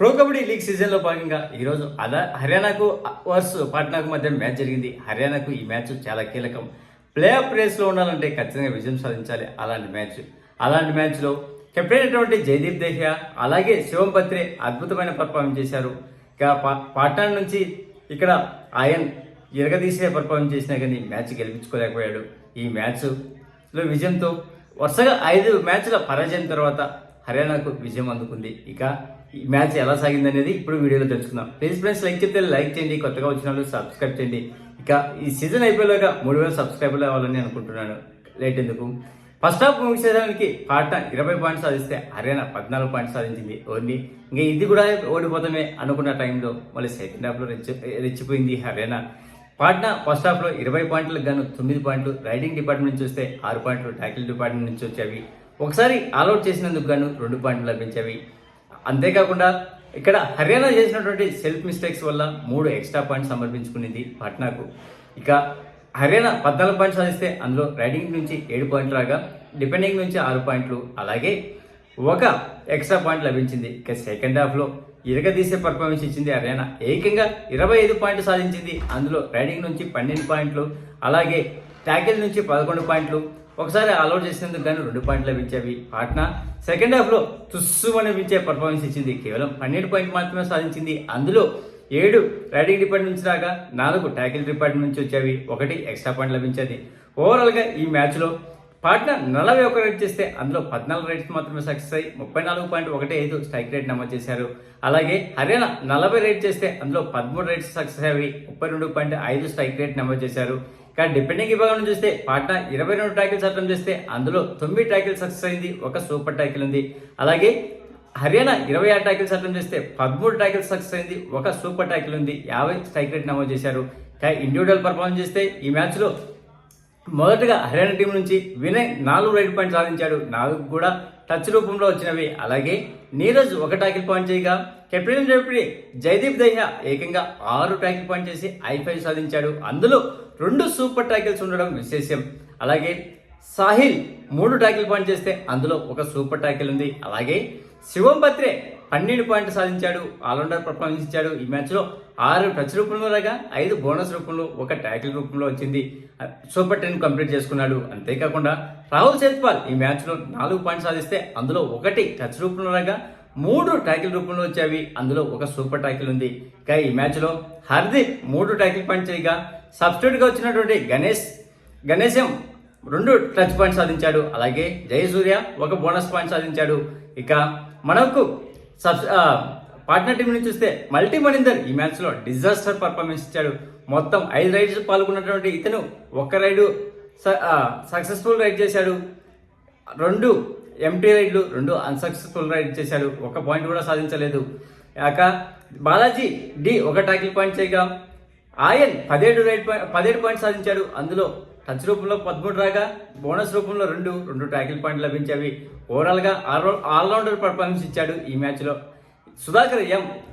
Pro kabaddi league సీజన్లో భాగంగా ఈరోజు హర్యానాకు వర్స్ పాట్నాకు మధ్య మ్యాచ్ జరిగింది. హర్యానాకు ఈ మ్యాచ్ చాలా కీలకం. ప్లే ఆఫ్ రేస్లో ఉండాలంటే ఖచ్చితంగా విజయం సాధించాలి. అలాంటి మ్యాచ్లో కెప్టెన్ అయినటువంటి జయదీప్ దహియా అలాగే శివం పత్రే అద్భుతమైన పర్ఫార్మెన్స్ చేశారు. ఇక పాట్నా నుంచి ఇక్కడ ఆయన ఇరగదీసే పర్ఫార్మెన్స్ చేసినా కానీ మ్యాచ్ గెలిపించుకోలేకపోయాడు. ఈ మ్యాచ్లో విజయంతో వరుసగా 5 మ్యాచ్ల పరాజయం తర్వాత హర్యానాకు విజయం అందుకుంది. ఇక ఈ మ్యాచ్ ఎలా సాగింది అనేది ఇప్పుడు వీడియోలో తెలుసుకుందాం. ప్లీజ్ ఫ్రెండ్స్ లైక్ చెప్తే లైక్ చేయండి, కొత్తగా వచ్చిన వాళ్ళు సబ్స్క్రైబ్ చేయండి. ఇక ఈ సీజన్ అయిపోయేలాగా 3000 సబ్స్క్రైబర్లు అవ్వాలని అనుకుంటున్నాను. లేట్ ఎందుకు, ఫస్ట్ హాఫ్ ముగిసేదానికి పాట్నా 20 పాయింట్స్ సాధిస్తే హర్యానా 14 పాయింట్స్ సాధించింది. ఇంకా ఇది కూడా ఓడిపోతామే అనుకున్న టైంలో మళ్ళీ సెకండ్ హాఫ్లో రెచ్చిపోయింది హర్యానా. పాట్నా ఫస్ట్ హాఫ్లో 20 పాయింట్లకు గాను 9 పాయింట్లు రైడింగ్ డిపార్ట్మెంట్ నుంచి వస్తే 6 పాయింట్లు ట్యాకిల్ డిపార్ట్మెంట్ నుంచి వచ్చేవి. ఒకసారి ఆల్అౌట్ చేసినందుకు గాను 2 పాయింట్లు లభించేవి. అంతేకాకుండా ఇక్కడ హర్యానా చేసినటువంటి సెల్ఫ్ మిస్టేక్స్ వల్ల 3 ఎక్స్ట్రా పాయింట్స్ సమర్పించుకునేది పాట్నాకు. ఇక హర్యానా 14 పాయింట్స్ సాధిస్తే అందులో రైడింగ్ నుంచి 7 పాయింట్లు రాగా డిపెండింగ్ నుంచి 6 పాయింట్లు అలాగే 1 ఎక్స్ట్రా పాయింట్ లభించింది. ఇక సెకండ్ హాఫ్లో ఇరగదీసే పర్ఫార్మెన్స్ ఇచ్చింది హర్యానా. ఏకంగా 25 పాయింట్లు సాధించింది. అందులో రైడింగ్ నుంచి 12 పాయింట్లు అలాగే ట్యాకిల్ నుంచి 11 పాయింట్లు, ఒకసారి ఆల్అౌట్ చేసినందుకు గాను 2 పాయింట్లు లభించేవి. పాట్నా సెకండ్ హాఫ్లో తుస్సుమనిపించే పర్ఫార్మెన్స్ ఇచ్చింది. కేవలం 12 పాయింట్లు మాత్రమే సాధించింది. అందులో 7 రైడింగ్ డిపార్ట్మెంట్ నుంచి రాగా 4 ట్యాకిల్ డిపార్ట్మెంట్ నుంచి వచ్చేవి, 1 ఎక్స్ట్రా పాయింట్ లభించేది. ఓవరాల్గా ఈ మ్యాచ్లో పాట్నా 41 రైడ్ చేస్తే అందులో 14 రైడ్స్ మాత్రమే సక్సెస్ అయ్యి 34.15 స్ట్రైక్ రేట్ నమోదు చేశారు. అలాగే హర్యానా 40 రైడ్ చేస్తే అందులో 13 రైడ్స్ సక్సెస్ అయ్యి 32.5 స్ట్రైక్ రేట్ నమోదు చేశారు. కానీ డిపెండింగ్ విభాగం చూస్తే పాట్నా 22 ట్యాకిల్స్ అటెంప్ట్ చేస్తే అందులో 9 ట్యాకిల్ సక్సెస్ అయింది, 1 సూపర్ ట్యాకిల్ ఉంది. అలాగే హర్యానా 26 ట్యాకిల్స్ అటెంప్ట్ చేస్తే 13 ట్యాకిల్స్ సక్సెస్ అయింది, 1 సూపర్ ట్యాకిల్ ఉంది, 50 స్ట్రైక్ రేట్ నమోదు చేశారు. కానీ ఇండివిజువల్ పర్ఫార్మెన్స్ చేస్తే ఈ మ్యాచ్లో మొదటగా హర్యానా టీం నుంచి వినయ్ 4 రైడ్ పాయింట్ సాధించాడు, 4 కూడా టచ్ రూపంలో వచ్చినవి. అలాగే నీరజ్ 1 ట్యాకిల్ పాయింట్ చేయగా కెప్టెన్ జయదీప్ దహియా ఏకంగా 6 ట్యాకిల్ పాయింట్ చేసి I5 సాధించాడు. అందులో 2 సూపర్ ట్యాకిల్స్ ఉండడం విశేషం. అలాగే సాహిల్ 3 ట్యాకిల్ పాయింట్ చేస్తే అందులో 1 సూపర్ ట్యాకిల్ ఉంది. అలాగే శివం పత్రే 12 పాయింట్లు సాధించాడు, ఆల్రౌండర్ పర్ఫార్మెన్స్ ఇచ్చాడు. ఈ మ్యాచ్లో 6 టచ్ రూపంలో రాగా 5 బోనస్ రూపంలో, 1 ట్యాకిల్ రూపంలో వచ్చింది. సూపర్ 10 కంప్లీట్ చేసుకున్నాడు. అంతేకాకుండా రాహుల్ సేత్పాల్ ఈ మ్యాచ్లో 4 పాయింట్స్ సాధిస్తే అందులో 1 టచ్ రూపంలో రాగా 3 ట్యాకిల్ రూపంలో వచ్చేవి, అందులో 1 సూపర్ ట్యాకిల్ ఉంది. ఇక ఈ మ్యాచ్లో హర్దీప్ 3 ట్యాకిల్ పాయింట్ చేయగా సబ్స్టిట్యూట్గా వచ్చినటువంటి గణేశం 2 టచ్ పాయింట్ సాధించాడు. అలాగే జయసూర్య 1 బోనస్ పాయింట్ సాధించాడు. ఇక మనకు పాట్నా టీం నుంచి చూస్తే మల్టీ మణీందర్ ఈ మ్యాచ్లో డిజాస్టర్ పర్ఫార్మెన్స్ ఇచ్చాడు. మొత్తం 5 రైడ్స్ పాల్గొన్నటువంటి ఇతను 1 రైడు సక్సెస్ఫుల్ రైడ్ చేశాడు, 2 ఎంటీ రైడ్లు, 2 అన్సక్సెస్ఫుల్ రైడ్ చేశాడు, 1 పాయింట్ కూడా సాధించలేదు. ఇక బాలాజీ 1 ట్యాకిల్ పాయింట్ చేయగా ఆయన 17 పాయింట్ సాధించాడు. అందులో టచ్ రూపంలో 13 రాగా బోనస్ రూపంలో 2 ట్యాకిల్ పాయింట్లు లభించేవి. ఓవరాల్గా ఆల్రౌండర్ పర్ఫార్మెన్స్ ఇచ్చాడు. ఈ మ్యాచ్లో సుధాకర్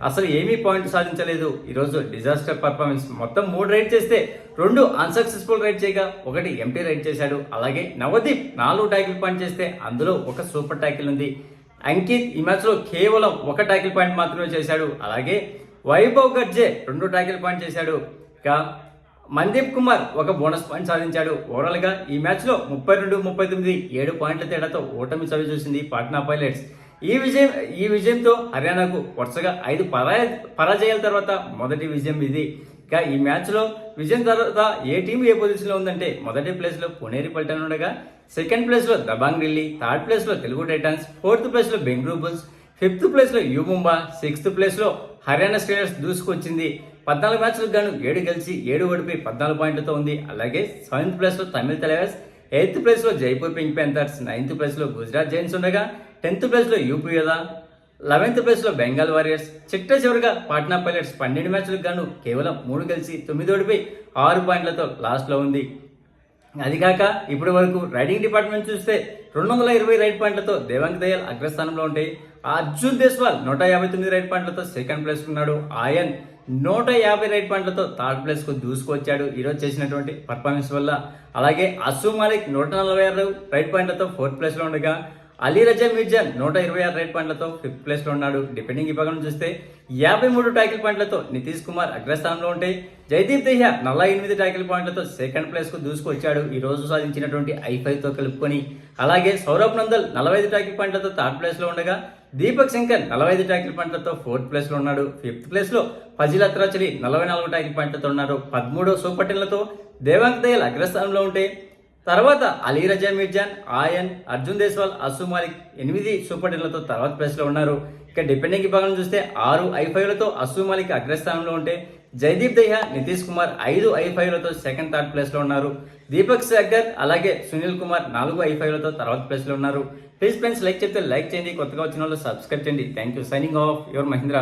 అసలు ఏమీ పాయింట్ సాధించలేదు. ఈరోజు డిజాస్టర్ పర్ఫార్మెన్స్. మొత్తం 3 రైడ్ చేస్తే 2 అన్సక్సెస్ఫుల్ రైడ్ చేయగా 1 ఎంటీ రైడ్ చేశాడు. అలాగే నవదీప్ 4 ట్యాకిల్ పాయింట్ చేస్తే అందులో 1 సూపర్ ట్యాకిల్ ఉంది. అంకిత్ ఈ మ్యాచ్లో కేవలం 1 ట్యాకిల్ పాయింట్ మాత్రమే చేశాడు. అలాగే వైభవ్ గర్జే 2 ట్యాకిల్ పాయింట్ చేశాడు. ఇక మందీప్ కుమార్ 1 బోనస్ పాయింట్ సాధించాడు. ఓవరాల్గా ఈ మ్యాచ్లో 32-39 7 పాయింట్ల తేడాతో ఓటమి చవి చూసింది పాట్నా పైలట్స్. ఈ విజయంతో హర్యానాకు వరుసగా 5 పరాజయాల తర్వాత మొదటి విజయం ఇది. ఇక ఈ మ్యాచ్లో విజయం తర్వాత ఏ టీం ఏ పొజిషన్లో ఉందంటే మొదటి ప్లేస్లో పునేరి పల్టన్ ఉండగా, సెకండ్ ప్లేస్లో దబాంగ్ ఢిల్లీ, థర్డ్ ప్లేస్లో తెలుగు టైటన్స్, ఫోర్త్ ప్లేస్లో బెంగళూరు బుల్స్, 5th ప్లేస్లో యూ ముంబా, 6th ప్లేస్లో హర్యానా స్టీలర్స్ దూసుకొచ్చింది. 14 మ్యాచ్లకు గాను 7 గెలిచి 7 ఓడిపోయి 14 పాయింట్లతో ఉంది. అలాగే 7th ప్లేస్లో తమిళ టైగర్స్, 8th ప్లేస్లో జైపూర్ పింక్ ప్యాంథర్స్, 9th ప్లేస్లో గుజరాత్ జైన్స్ ఉండగా 10th ప్లేస్లో యూపీ యోధా, 11th ప్లేస్లో బెంగాల్ వారియర్స్. చివరిగా పాట్నా పైలట్స్ 12 మ్యాచ్లకు గాను కేవలం 3 గెలిచి 9 ఓడిపోయి 6 పాయింట్లతో లాస్ట్లో ఉంది. అది కాక ఇప్పటి వరకు రైడింగ్ డిపార్ట్మెంట్ చూస్తే 220 రైడ్ పాయింట్లతో దేవాంగ్ దయాల్ అగ్రస్థానంలో ఉంటాయి. అర్జున్ దేశ్వాల్ 159 రైడ్ పాయింట్లతో సెకండ్ ప్లేస్ ఉన్నాడు. ఆయన్ 150 రైడ్ పాయింట్లతో థర్డ్ ప్లేస్ కు దూసుకొచ్చాడు ఈరోజు చేసినటువంటి పర్ఫార్మెన్స్ వల్ల. అలాగే అసు మాలిక్ 146 రైడ్ పాయింట్లతో 4th ప్లేస్ లో ఉండగా అలీ రజా మిర్జాన్ 126 రైట్ పాయింట్లతో 5th ప్లేస్లో ఉన్నాడు. డిపెండింగ్ విభాగం చూస్తే 53 ట్యాకిల్ పాయింట్లతో నితీష్ కుమార్ అగ్రస్థానంలో ఉంటే జయదీప్ దహియా 48 ట్యాకిల్ పాయింట్లతో 2nd ప్లేస్కు దూసుకొచ్చాడు. ఈ రోజు సాధించినటువంటి I5తో కలుపుకొని. అలాగే సౌరభ్ నందల్ 45 ట్యాకిల్ పాయింట్లతో 3rd ప్లేస్లో ఉండగా దీపక్ శంకర్ 45 ట్యాకిల్ పాయింట్లతో 4th ప్లేస్లో ఉన్నాడు. 5th ప్లేస్లో ఫజిల్ అత్రాచలి 44 ట్యాకిల్ పాయింట్లతో ఉన్నారు. 13 సూపర్ 10లతో దేవాంగ్ దయాల్ అగ్రస్థానంలో ఉంటే తర్వాత అలీ రజా మిర్జాన్, ఆయన్, అర్జున్ దేశ్వాల్, అసు మాలిక్ 8 సూపర్ 10లతో తర్వాత ప్లేస్లో ఉన్నారు. ఇక డిపెండింగ్ విభాగం చూస్తే 6 I5లతో అసు మాలిక్ అగ్రస్థానంలో ఉంటే జయదీప్ దహియా, నితీష్ కుమార్ 5 I5లతో 2nd, 3rd ప్లేస్లో ఉన్నారు. దీపక్ శంకర్ అలాగే సునీల్ కుమార్ 4 I5లతో తర్వాత ప్లేస్లో ఉన్నారు. ప్లీజ్ ఫ్రెండ్స్ లైక్ చెప్తే లైక్ చేయండి, కొత్తగా వచ్చిన వాళ్ళు సబ్స్క్రైబ్ చేయండి. Thank you. Signing off your Mahindra.